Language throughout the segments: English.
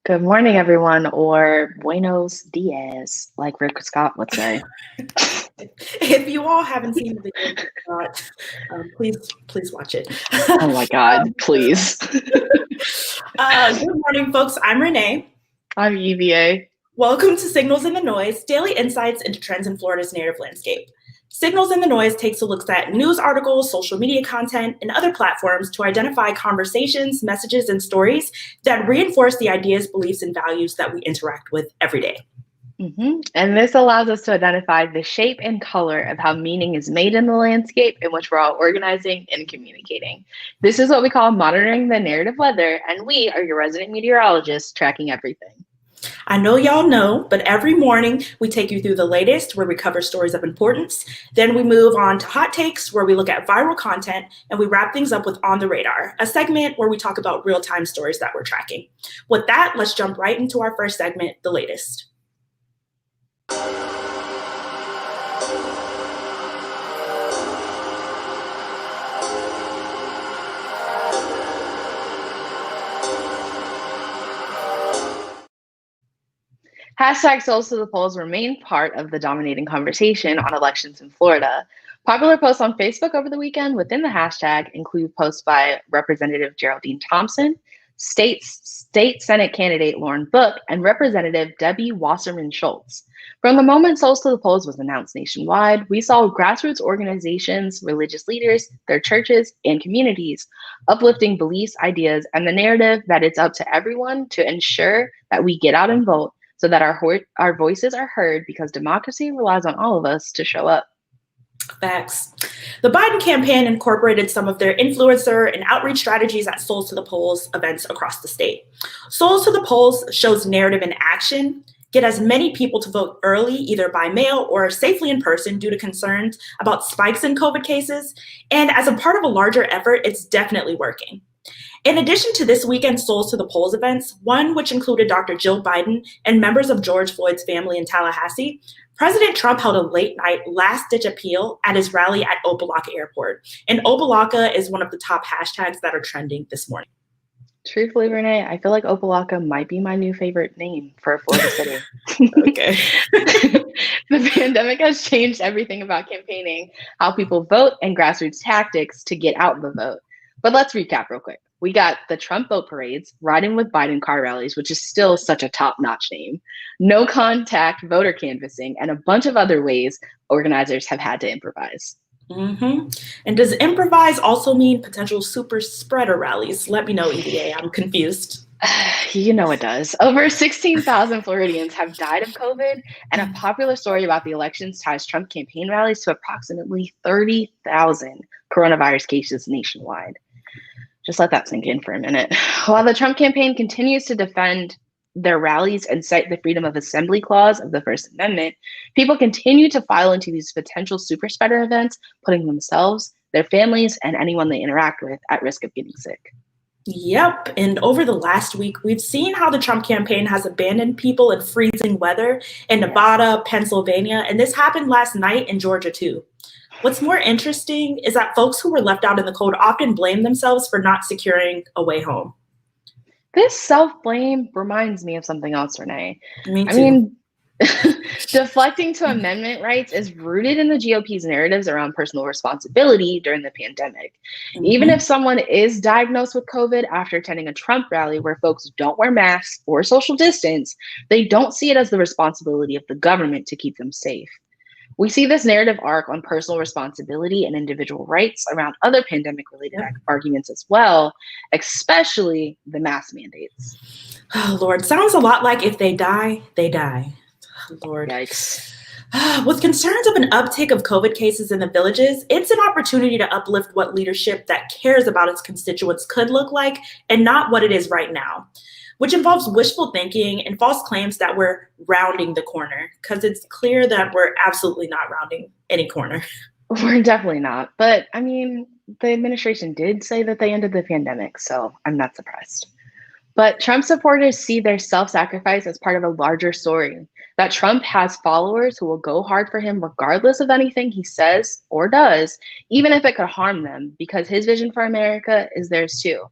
Good morning, everyone, or buenos dias, like Rick Scott would say. If you all haven't seen the video, of Scott, please watch it. Oh my God, please. Good morning, folks. I'm Renee. I'm EVA. Welcome to Signals in the Noise, daily insights into trends in Florida's narrative landscape. Signals in the Noise takes a look at news articles, social media content, and other platforms to identify conversations, messages, and stories that reinforce the ideas, beliefs, and values that we interact with every day. And this allows us to identify the shape and color of how meaning is made in the landscape in which we're all organizing and communicating. This is what we call monitoring the narrative weather, and we are your resident meteorologists tracking everything. I know y'all know, but every morning we take you through the latest where we cover stories of importance. Then we move on to hot takes where we look at viral content, and we wrap things up with On the Radar, a segment where we talk about real-time stories that we're tracking. With that, let's jump right into our first segment, The Latest. Hashtag Souls to the Polls remain part of the dominating conversation on elections in Florida. Popular posts on Facebook over the weekend within the hashtag include posts by Representative Geraldine Thompson, State Senate candidate Lauren Book, and Representative Debbie Wasserman Schultz. From the moment Souls to the Polls was announced nationwide, we saw grassroots organizations, religious leaders, their churches, and communities uplifting beliefs, ideas, and the narrative that it's up to everyone to ensure that we get out and vote so that our voices are heard, because democracy relies on all of us to show up. Facts. The Biden campaign incorporated some of their influencer and outreach strategies at Souls to the Polls events across the state. Souls to the Polls shows narrative in action. Get as many people to vote early, either by mail or safely in person, due to concerns about spikes in COVID cases. And as a part of a larger effort, it's definitely working. In addition to this weekend's Souls to the Polls events, one which included Dr. Jill Biden and members of George Floyd's family in Tallahassee, President Trump held a late-night last-ditch appeal at his rally at Opa-locka Airport. And Opa-locka is one of the top hashtags that are trending this morning. Truthfully, Renee, I feel like Opa-locka might be my new favorite name for a Florida city. Okay. The pandemic has changed everything about campaigning, how people vote, and grassroots tactics to get out the vote. But let's recap real quick. We got the Trump boat parades, riding with Biden car rallies, which is still such a top-notch name, no contact voter canvassing, and a bunch of other ways organizers have had to improvise. And does improvise also mean potential super spreader rallies? Let me know, EVA. I'm confused. You know it does. Over 16,000 Floridians have died of COVID, and a popular story about the elections ties Trump campaign rallies to approximately 30,000 coronavirus cases nationwide. Just let that sink in for a minute. While the Trump campaign continues to defend their rallies and cite the freedom of assembly clause of the First Amendment, people continue to file into these potential super spreader events, putting themselves, their families, and anyone they interact with at risk of getting sick. Yep. And over the last week, we've seen how the Trump campaign has abandoned people in freezing weather in Nevada, Pennsylvania, and this happened last night in Georgia too. What's more interesting is that folks who were left out in the cold often blame themselves for not securing a way home. This self-blame reminds me of something else, Renee. Me too. I mean, deflecting to amendment rights is rooted in the GOP's narratives around personal responsibility during the pandemic. Even if someone is diagnosed with COVID after attending a Trump rally where folks don't wear masks or social distance, they don't see it as the responsibility of the government to keep them safe. We see this narrative arc on personal responsibility and individual rights around other pandemic-related arguments as well, especially the mask mandates. Oh, Lord, sounds a lot like if they die, they die. Lord. Yikes. With concerns of an uptick of COVID cases in the villages, it's an opportunity to uplift what leadership that cares about its constituents could look like and not what it is right now, which involves wishful thinking and false claims that we're rounding the corner, because it's clear that we're absolutely not rounding any corner. We're definitely not. But I mean, the administration did say that they ended the pandemic, so I'm not surprised. But Trump supporters see their self-sacrifice as part of a larger story, that Trump has followers who will go hard for him regardless of anything he says or does, even if it could harm them, because his vision for America is theirs too.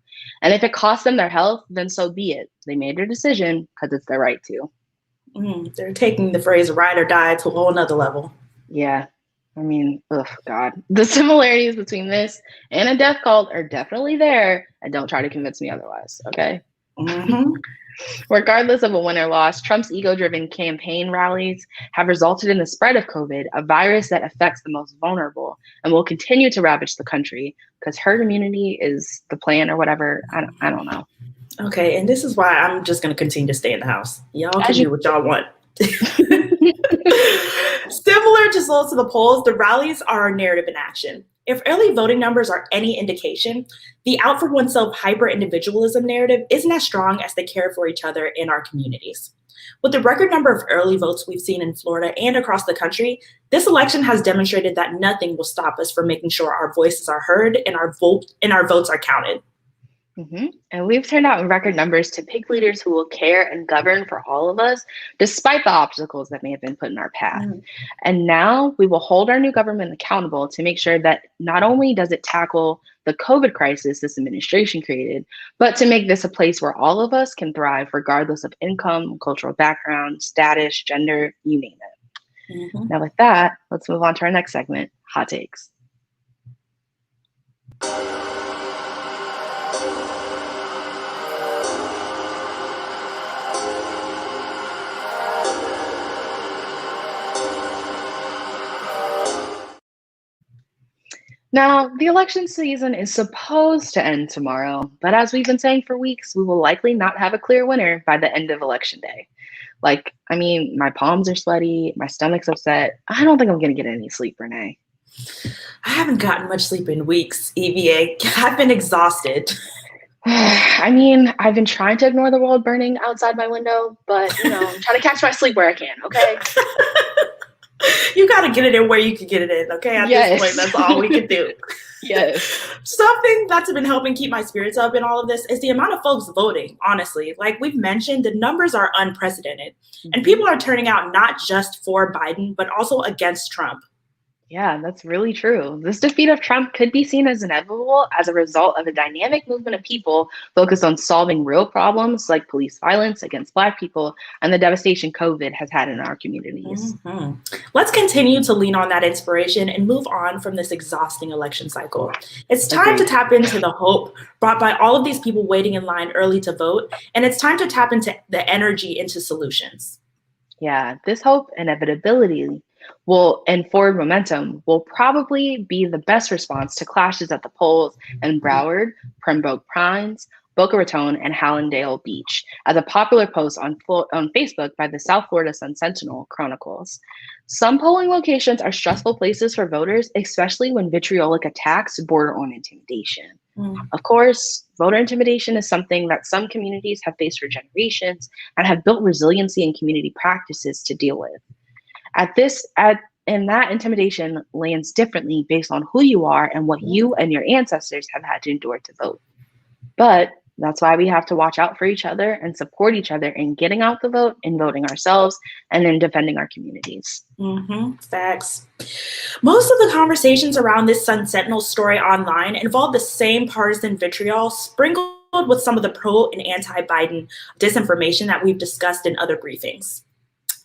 And if it costs them their health, then so be it. They made their decision because it's their right to. They're taking the phrase ride or die to a whole nother level. Yeah. I mean, God. The similarities between this and a death cult are definitely there, and don't try to convince me otherwise, okay? Regardless of a win or loss, Trump's ego-driven campaign rallies have resulted in the spread of COVID, a virus that affects the most vulnerable and will continue to ravage the country because herd immunity is the plan or whatever. I don't know. Okay, and this is why I'm just going to continue to stay in the house. Y'all can do what y'all want. Similar to Souls to the Polls, the rallies are a narrative in action. If early voting numbers are any indication, the out for oneself hyper-individualism narrative isn't as strong as the care for each other in our communities. With the record number of early votes we've seen in Florida and across the country, this election has demonstrated that nothing will stop us from making sure our voices are heard and our votes are counted. And we've turned out in record numbers to pick leaders who will care and govern for all of us, despite the obstacles that may have been put in our path. And now we will hold our new government accountable to make sure that not only does it tackle the COVID crisis this administration created, but to make this a place where all of us can thrive regardless of income, cultural background, status, gender, you name it. Now with that, let's move on to our next segment, Hot Takes. Now, the election season is supposed to end tomorrow, but as we've been saying for weeks, we will likely not have a clear winner by the end of election day. My palms are sweaty, my stomach's upset. I don't think I'm going to get any sleep, Renee. I haven't gotten much sleep in weeks, EVA. I've been exhausted. I've been trying to ignore the world burning outside my window, but, I'm trying to catch my sleep where I can, okay? You got to get it in where you can get it in, okay? At this point, that's all we can do. Yes. Something that's been helping keep my spirits up in all of this is the amount of folks voting, honestly. Like we've mentioned, the numbers are unprecedented. And people are turning out not just for Biden, but also against Trump. Yeah, that's really true. This defeat of Trump could be seen as inevitable as a result of a dynamic movement of people focused on solving real problems like police violence against Black people and the devastation COVID has had in our communities. Let's continue to lean on that inspiration and move on from this exhausting election cycle. It's time to tap into the hope brought by all of these people waiting in line early to vote, and it's time to tap into the energy into solutions. Yeah, this hope, inevitability, and forward momentum will probably be the best response to clashes at the polls in Broward, Pembroke Pines, Boca Raton, and Hallandale Beach, as a popular post on Facebook by the South Florida Sun-Sentinel chronicles. Some polling locations are stressful places for voters, especially when vitriolic attacks border on intimidation. Of course, voter intimidation is something that some communities have faced for generations and have built resiliency and community practices to deal with. And that intimidation lands differently based on who you are and what you and your ancestors have had to endure to vote. But that's why we have to watch out for each other and support each other in getting out the vote, in voting ourselves, and in defending our communities. Facts. Most of the conversations around this Sun-Sentinel story online involve the same partisan vitriol sprinkled with some of the pro and anti-Biden disinformation that we've discussed in other briefings.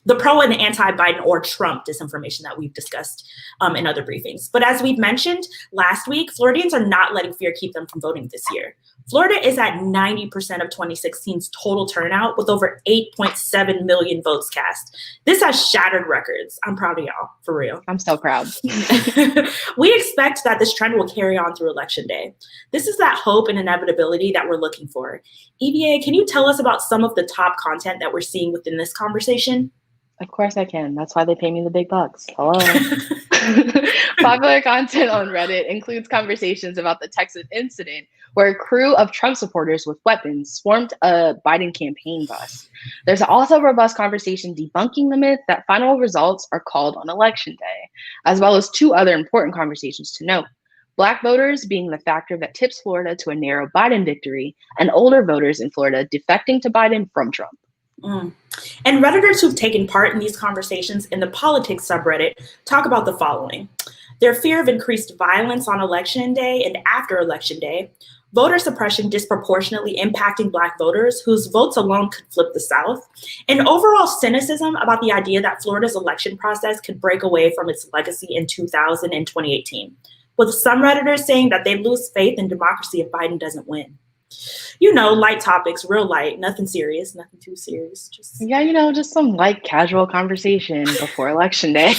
The pro and anti-Biden or Trump disinformation that we've discussed in other briefings. But as we've mentioned last week, Floridians are not letting fear keep them from voting this year. Florida is at 90% of 2016's total turnout with over 8.7 million votes cast. This has shattered records. I'm proud of y'all, for real. I'm so proud. We expect that this trend will carry on through Election Day. This is that hope and inevitability that we're looking for. EVA, can you tell us about some of the top content that we're seeing within this conversation? Of course I can. That's why they pay me the big bucks. Hello. Popular content on Reddit includes conversations about the Texas incident where a crew of Trump supporters with weapons swarmed a Biden campaign bus. There's also a robust conversation debunking the myth that final results are called on Election Day, as well as two other important conversations to note. Black voters being the factor that tips Florida to a narrow Biden victory, and older voters in Florida defecting to Biden from Trump. And Redditors who've taken part in these conversations in the politics subreddit talk about the following: their fear of increased violence on election day and after election day, voter suppression disproportionately impacting Black voters whose votes alone could flip the South, and overall cynicism about the idea that Florida's election process could break away from its legacy in 2000 and 2018, with some Redditors saying that they lose faith in democracy if Biden doesn't win. You know, light topics, real light, nothing serious, nothing too serious. Just some light, casual conversation before election day.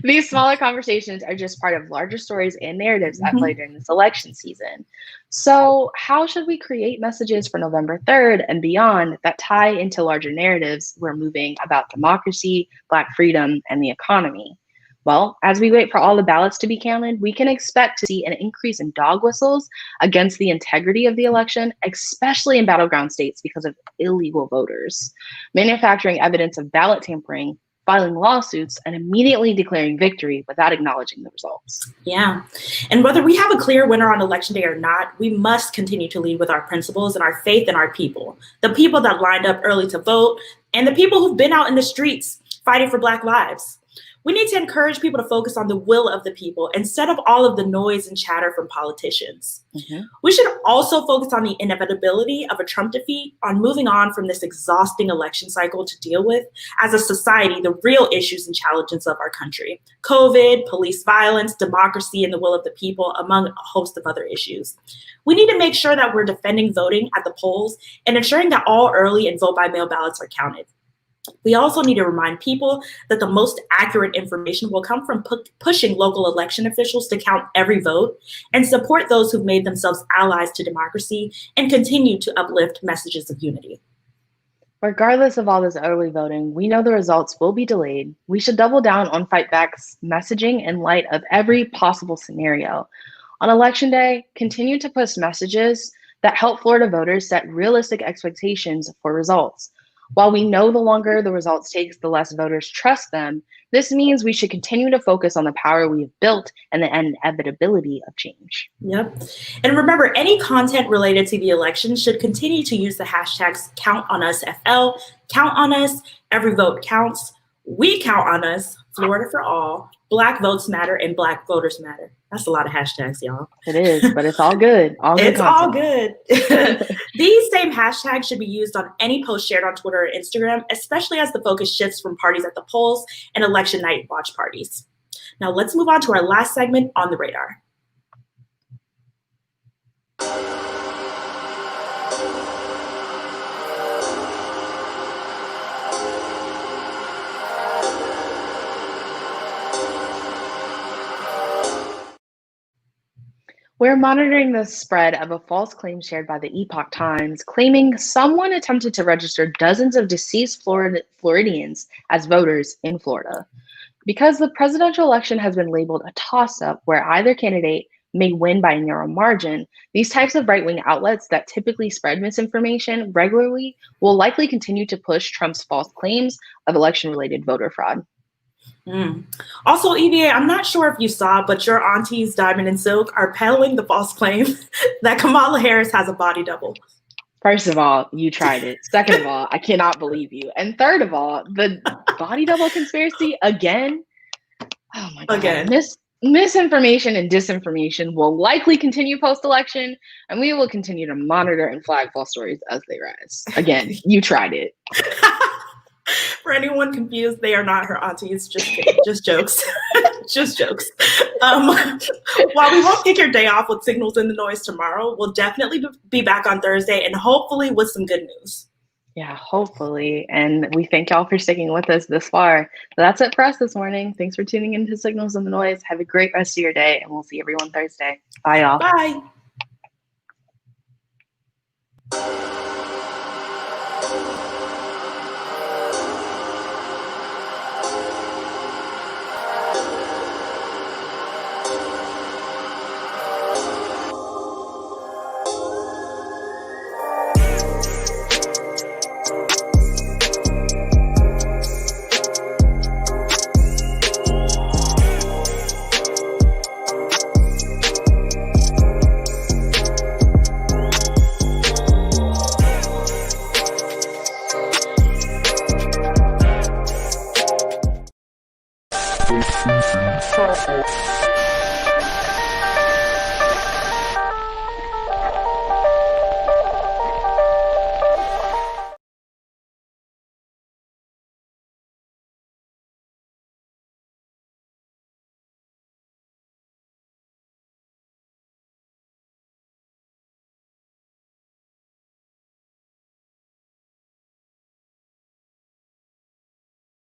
These smaller conversations are just part of larger stories and narratives at play during this election season. So how should we create messages for November 3rd and beyond that tie into larger narratives we're moving about democracy, Black freedom, and the economy? Well, as we wait for all the ballots to be counted, we can expect to see an increase in dog whistles against the integrity of the election, especially in battleground states because of illegal voters, manufacturing evidence of ballot tampering, filing lawsuits, and immediately declaring victory without acknowledging the results. Yeah. And whether we have a clear winner on election day or not, we must continue to lead with our principles and our faith in our people, the people that lined up early to vote, and the people who've been out in the streets fighting for Black lives. We need to encourage people to focus on the will of the people instead of all of the noise and chatter from politicians. We should also focus on the inevitability of a Trump defeat, on moving on from this exhausting election cycle to deal with, as a society, the real issues and challenges of our country: COVID, police violence, democracy, and the will of the people, among a host of other issues. We need to make sure that we're defending voting at the polls and ensuring that all early and vote by mail ballots are counted. We also need to remind people that the most accurate information will come from pushing local election officials to count every vote and support those who've made themselves allies to democracy and continue to uplift messages of unity. Regardless of all this early voting, we know the results will be delayed. We should double down on Fight Back's messaging in light of every possible scenario. On election day, continue to post messages that help Florida voters set realistic expectations for results. While we know the longer the results take, the less voters trust them, this means we should continue to focus on the power we've built and the inevitability of change. Yep. And remember, any content related to the election should continue to use the hashtags CountOnUsFL, Count on Us, Every Vote Counts, We Count on Us, Florida for All, Black Votes Matter, and Black Voters Matter. That's a lot of hashtags, y'all. It is, but it's all good. It's all good. These same hashtags should be used on any post shared on Twitter or Instagram, especially as the focus shifts from parties at the polls and election night watch parties. Now let's move on to our last segment, On the Radar. We're monitoring the spread of a false claim shared by the Epoch Times, claiming someone attempted to register dozens of deceased Floridians as voters in Florida. Because the presidential election has been labeled a toss-up where either candidate may win by a narrow margin, these types of right-wing outlets that typically spread misinformation regularly will likely continue to push Trump's false claims of election-related voter fraud. Also, EVA, I'm not sure if you saw, but your aunties, Diamond and Silk, are peddling the false claim that Kamala Harris has a body double. First of all, you tried it. Second of all, I cannot believe you. And third of all, the body double conspiracy again. Oh my God. Again. Misinformation and disinformation will likely continue post-election, and we will continue to monitor and flag false stories as they rise. Again, you tried it. For anyone confused, they are not her aunties. Just kidding. Just jokes. Just jokes. While we won't kick your day off with Signals in the Noise tomorrow, we'll definitely be back on Thursday and hopefully with some good news. Yeah, hopefully. And we thank y'all for sticking with us this far. So that's it for us this morning. Thanks for tuning into Signals in the Noise. Have a great rest of your day, and we'll see everyone Thursday. Bye, y'all. Bye.